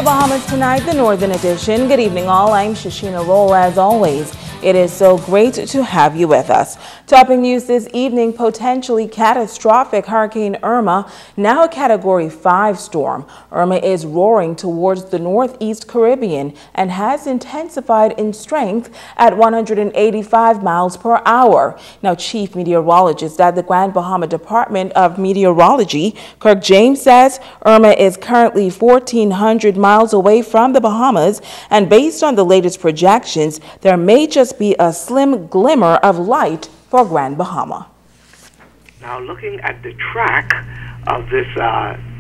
the Bahamas tonight, the Northern Edition. Good evening, all. I'm Shashina Roll. As always, it is so great to have you with us. Topping news this evening, potentially catastrophic Hurricane Irma, now a Category 5 storm. Irma is roaring towards the northeast Caribbean and has intensified in strength at 185 miles per hour. Now, Chief Meteorologist at the Grand Bahama Department of Meteorology, Kirk James, says Irma is currently 1,400 miles away from the Bahamas, and based on the latest projections, there may just be a slim glimmer of light for Grand Bahama. Now, looking at the track of this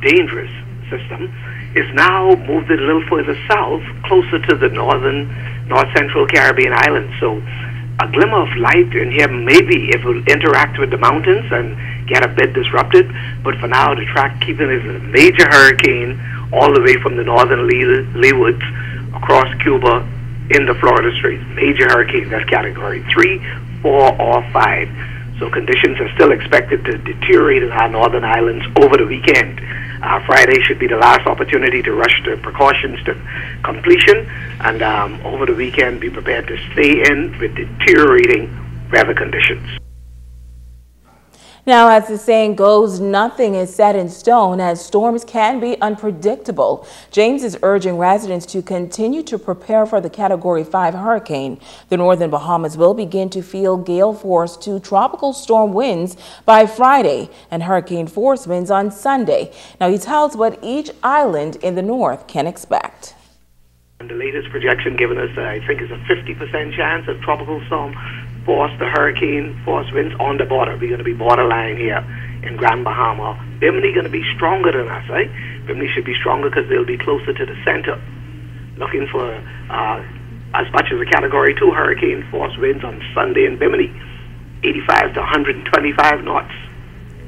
dangerous system, it's now moved a little further south, closer to the north-central Caribbean islands. So a glimmer of light in here, maybe it will interact with the mountains and get a bit disrupted. But for now, the track keeping it as a major hurricane all the way from the northern leewards across Cuba into Florida Strait. Major hurricane, that's Category 3, 4, or 5. So conditions are still expected to deteriorate in our northern islands over the weekend. Friday should be the last opportunity to rush the precautions to completion, and over the weekend be prepared to stay in with deteriorating weather conditions. Now, as the saying goes, nothing is set in stone, as storms can be unpredictable. James is urging residents to continue to prepare for the Category 5 hurricane. The northern Bahamas will begin to feel gale force to tropical storm winds by Friday and hurricane force winds on Sunday. Now, he tells what each island in the north can expect. And the latest projection given us, I think, is a 50% chance of tropical storm force, the hurricane force winds on the border. We're going to be borderline here in Grand Bahama. Bimini going to be stronger than us, right? Bimini should be stronger because they'll be closer to the center. Looking for as much as a Category 2 hurricane force winds on Sunday in Bimini, 85 to 125 knots,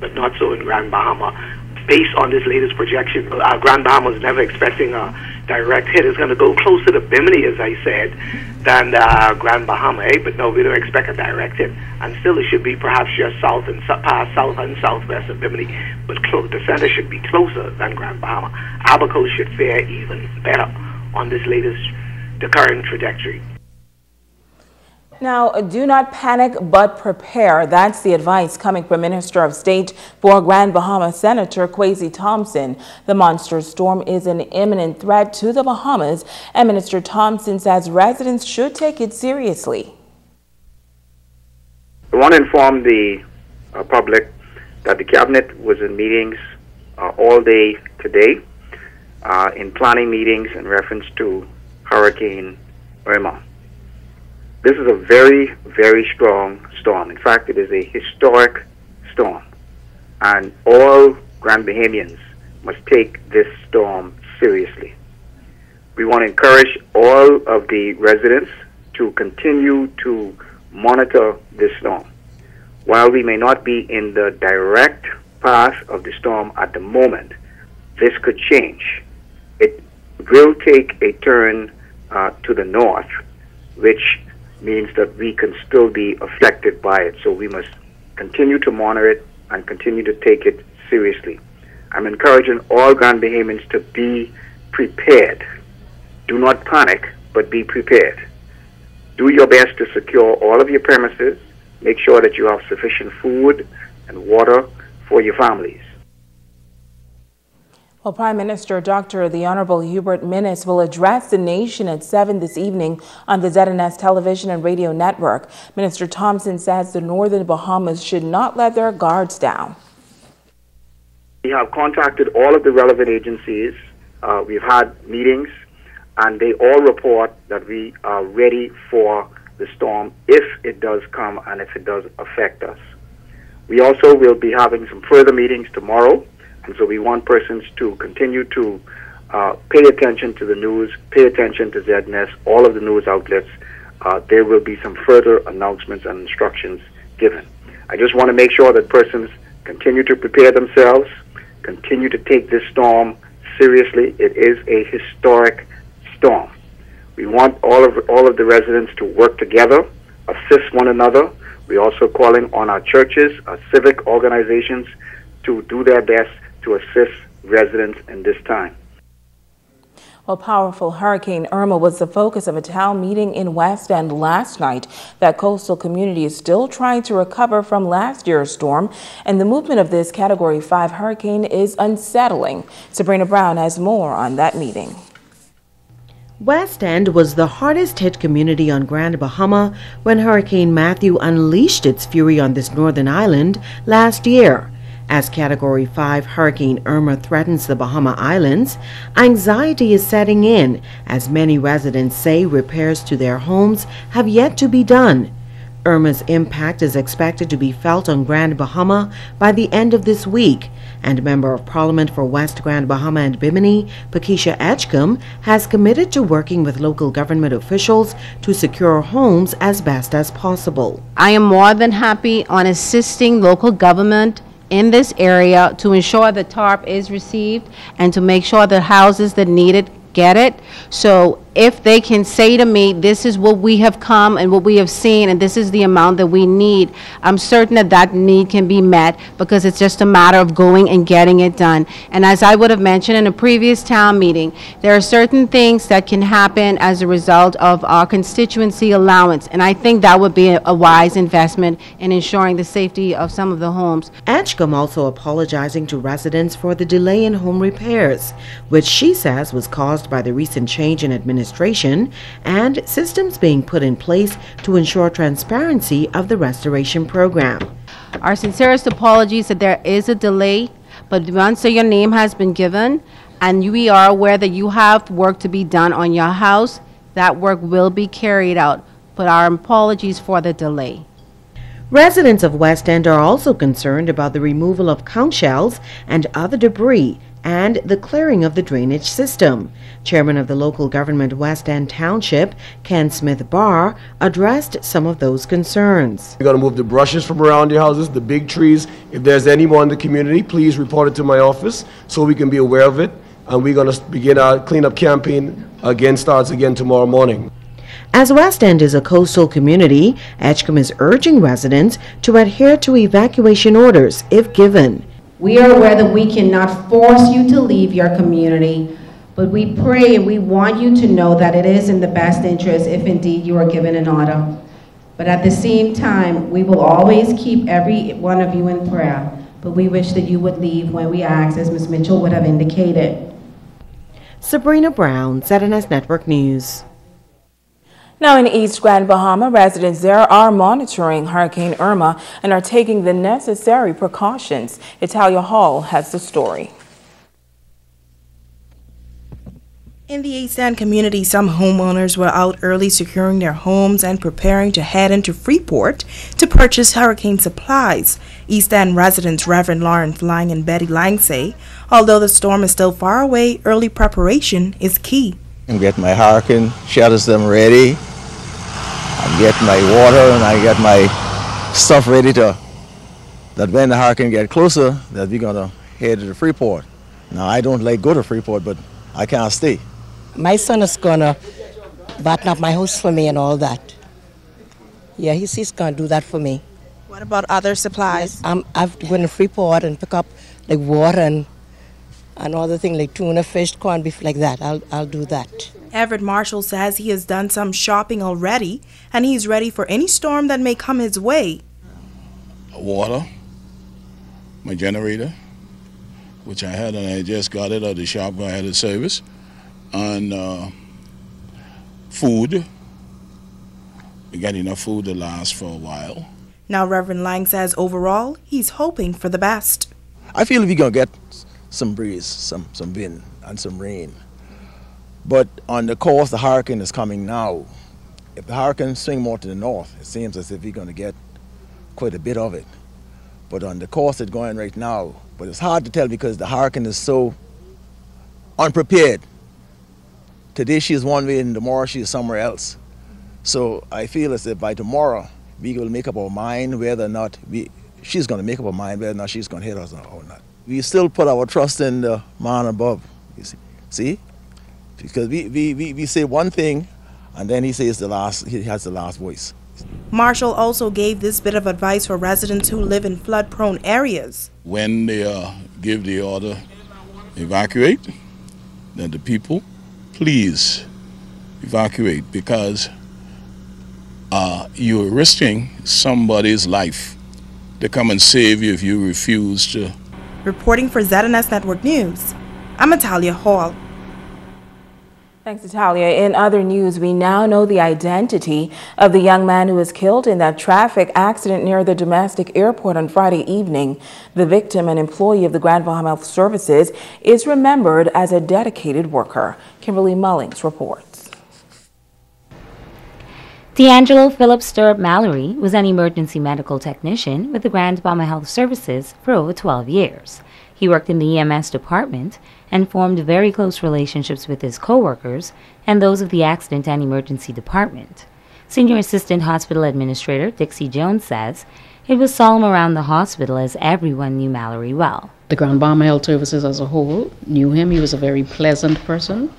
but not so in Grand Bahama. Based on this latest projection, Grand Bahama was never expecting a direct hit. It's going to go closer to Bimini, as I said, than Grand Bahama, but no, we don't expect a direct hit. And still, it should be perhaps just south and southwest of Bimini, but the center should be closer than Grand Bahama. Abaco should fare even better on this latest, the current trajectory. Now, do not panic, but prepare. That's the advice coming from Minister of State for Grand Bahama Senator Kwesi Thompson. The monster storm is an imminent threat to the Bahamas, and Minister Thompson says residents should take it seriously. I want to inform the public that the Cabinet was in meetings all day today, in planning meetings in reference to Hurricane Irma. This is a very, very strong storm. In fact, it is a historic storm. And all Grand Bahamians must take this storm seriously. We want to encourage all of the residents to continue to monitor this storm. While we may not be in the direct path of the storm at the moment, this could change. It will take a turn to the north, which means that we can still be affected by it. So we must continue to monitor it and continue to take it seriously. I'm encouraging all Grand Bahamians to be prepared. Do not panic, but be prepared. Do your best to secure all of your premises. Make sure that you have sufficient food and water for your families. Well, Prime Minister the Honorable Hubert Minnis will address the nation at 7 this evening on the ZNS television and radio network. Minister Thompson says the northern Bahamas should not let their guards down. We have contacted all of the relevant agencies. We've had meetings, and they all report that we are ready for the storm if it does come and if it does affect us. We also will be having some further meetings tomorrow. And so we want persons to continue to pay attention to the news, pay attention to ZNS, all of the news outlets. There will be some further announcements and instructions given. I just want to make sure that persons continue to prepare themselves, continue to take this storm seriously. It is a historic storm. We want all of the residents to work together, assist one another. We're also calling on our churches, our civic organizations to do their best to assist residents in this time. Well, powerful Hurricane Irma was the focus of a town meeting in West End last night. That coastal community is still trying to recover from last year's storm, and the movement of this Category 5 hurricane is unsettling. Sabrina Brown has more on that meeting. West End was the hardest hit community on Grand Bahama when Hurricane Matthew unleashed its fury on this northern island last year. As Category 5 Hurricane Irma threatens the Bahama Islands, anxiety is setting in as many residents say repairs to their homes have yet to be done. Irma's impact is expected to be felt on Grand Bahama by the end of this week, and Member of Parliament for West Grand Bahama and Bimini, Pakeisha Edgecombe, has committed to working with local government officials to secure homes as best as possible. I am more than happy on assisting local government in this area to ensure the TARP is received and to make sure the houses that need it get it. So if they can say to me, this is what we have come and what we have seen and this is the amount that we need, I'm certain that that need can be met, because it's just a matter of going and getting it done. And as I would have mentioned in a previous town meeting, there are certain things that can happen as a result of our constituency allowance, and I think that would be a wise investment in ensuring the safety of some of the homes. Edgecombe also apologizing to residents for the delay in home repairs, which she says was caused by the recent change in administration and systems being put in place to ensure transparency of the restoration program. Our sincerest apologies that there is a delay, but once your name has been given and we are aware that you have work to be done on your house, that work will be carried out. But our apologies for the delay. Residents of West End are also concerned about the removal of conch shells and other debris and the clearing of the drainage system. Chairman of the local government West End Township, Ken Smith Barr, addressed some of those concerns. We're going to move the brushes from around your houses, the big trees. If there's anyone in the community, please report it to my office so we can be aware of it. And we're going to begin our cleanup campaign starts again tomorrow morning. As West End is a coastal community, Edgecombe is urging residents to adhere to evacuation orders if given. We are aware that we cannot force you to leave your community, but we pray and we want you to know that it is in the best interest if indeed you are given an order. But at the same time, we will always keep every one of you in prayer, but we wish that you would leave when we ask, as Ms. Mitchell would have indicated. Sabrina Brown, ZNS Network News. Now in East Grand Bahama, residents there are monitoring Hurricane Irma and are taking the necessary precautions. Italia Hall has the story. In the East End community, some homeowners were out early securing their homes and preparing to head into Freeport to purchase hurricane supplies. East End residents Reverend Lawrence Lang and Betty Lang say, although the storm is still far away, early preparation is key. And get my hurricane shelters them ready, and get my water, and I get my stuff ready to, that when the hurricane get closer, that we're gonna head to the Freeport. Now I don't like go to Freeport, but I can't stay. My son is gonna batten up my house for me and all that. Yeah, he's gonna do that for me. What about other supplies? I've to go to Freeport and pick up like water and other things like tuna, fish, corned beef, like that. I'll do that. Everett Marshall says he has done some shopping already and he's ready for any storm that may come his way. Water, my generator, which I had and I just got it at the shop where I had a service, and food. We got enough food to last for a while. Now Reverend Lang says overall he's hoping for the best. I feel we're gonna get some breeze, some wind, and some rain. But on the course, the hurricane is coming now. If the hurricane swing more to the north, it seems as if we're going to get quite a bit of it. But on the course it's going right now. But it's hard to tell because the hurricane is so unprepared. Today she is one way and tomorrow she is somewhere else. So I feel as if by tomorrow we will make up our mind whether or not she's going to make up her mind whether or not she's going to hit us or not. We still put our trust in the man above, you see? Because we say one thing and then he has the last voice. Marshall also gave this bit of advice for residents who live in flood-prone areas. When they give the order, evacuate, then the people please evacuate, because you're risking somebody's life to come and save you if you refuse to. Reporting for ZNS Network News, I'm Natalia Hall. Thanks, Natalia. In other news, we now know the identity of the young man who was killed in that traffic accident near the domestic airport on Friday evening. The victim, an employee of the Grand Bahama Health Services, is remembered as a dedicated worker. Kimberly Mullings reports. D'Angelo Philip Stirrup Mallory was an emergency medical technician with the Grand Bahama Health Services for over 12 years. He worked in the EMS department and formed very close relationships with his co-workers and those of the Accident and Emergency Department. Senior Assistant Hospital Administrator Dixie Jones says it was solemn around the hospital as everyone knew Mallory well. The Grand Bahama Health Services as a whole knew him. He was a very pleasant person,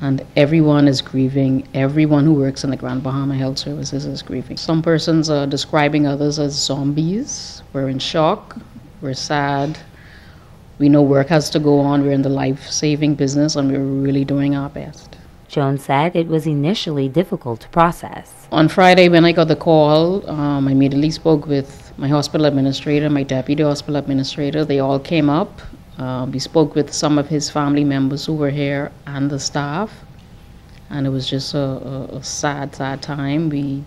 and everyone is grieving. Everyone who works in the Grand Bahama Health Services is grieving. Some persons are describing others as zombies. We're in shock. We're sad. We know work has to go on. We're in the life-saving business, and we're really doing our best. Jones said it was initially difficult to process. On Friday, when I got the call, I immediately spoke with my hospital administrator, my deputy hospital administrator. They all came up. We spoke with some of his family members who were here and the staff, and it was just a sad, sad time. We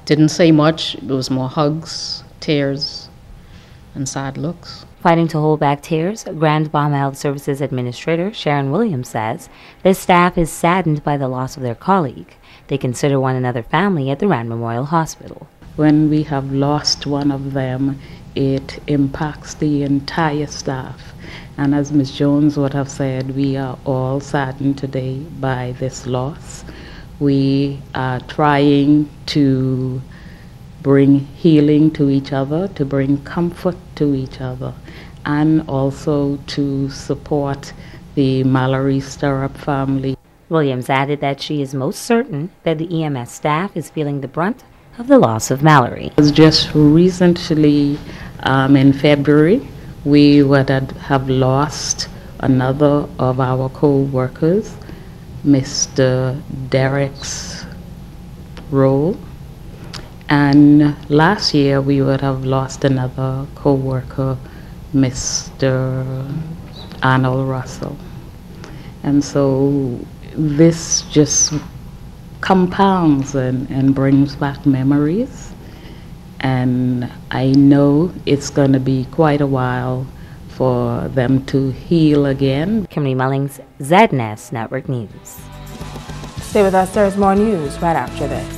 didn't say much. It was more hugs, tears, and sad looks. Fighting to hold back tears, Grand Bahama Health Services Administrator Sharon Williams says the staff is saddened by the loss of their colleague. They consider one another family at the Rand Memorial Hospital. When we have lost one of them, it impacts the entire staff. And as Ms. Jones would have said, we are all saddened today by this loss. We are trying to bring healing to each other, to bring comfort to each other, and also to support the Mallory Stirrup family. Williams added that she is most certain that the EMS staff is feeling the brunt of the loss of Mallory. It was just recently in February, we would have lost another of our co-workers, Mr. Derek's Roll. And last year we would have lost another co-worker, Mr. Arnold Russell. And so this just compounds and brings back memories. And I know it's going to be quite a while for them to heal again. Kimberly Mullings, ZNS Network News. Stay with us, there's more news right after this.